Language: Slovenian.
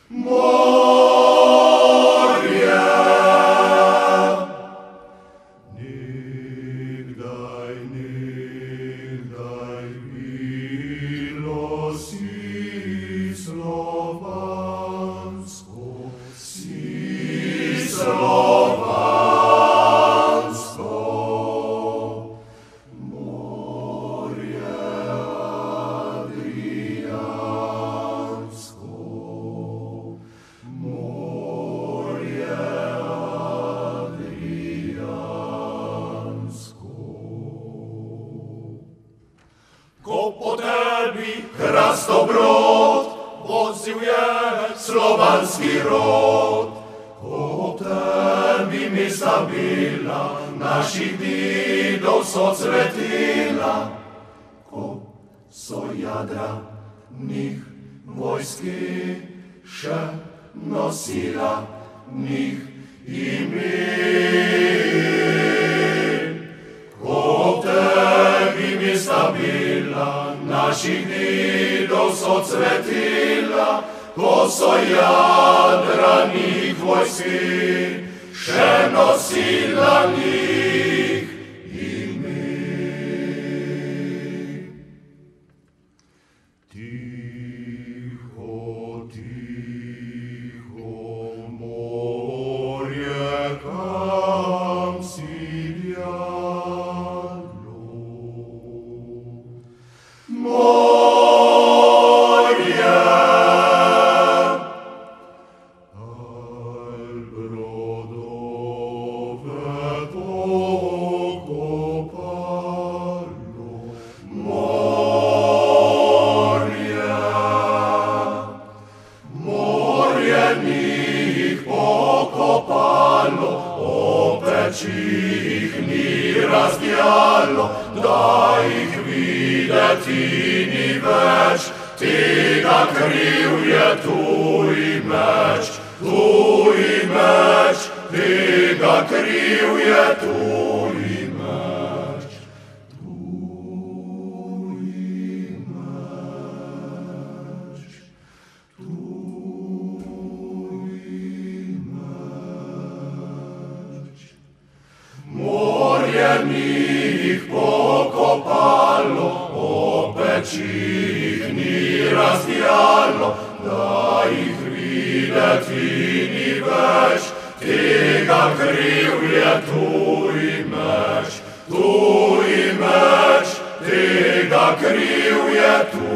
Morje, nigdaj, nigdaj bilo si slovansko, si slovansko. Morje Adrijansko, morje Adrijansko. Ko po tebi Hrastobrod vozil je slovanski rod, ko tebi mesta bila, naših didov so cvetila, ko so jadra njih vojski še nosila njih imen. Ko tebi mesta bila, naših didov so cvetila, ko so jadra njih vojski še nosila njih imen. Tiho, tiho, morje, kam si vjalo? Morje, brodove pokopalo. Morje njih pokopalo, opet jih ni razdjalo, da jih videti ni več, tega kriv je tuj meč, tega kriv je tuj meč, tuj meč, tuj meč. Morje njih pokopalo, opet jih ni razdjalo, da jih videti ni več, tega kriv je tuj meč, tega kriv je tuj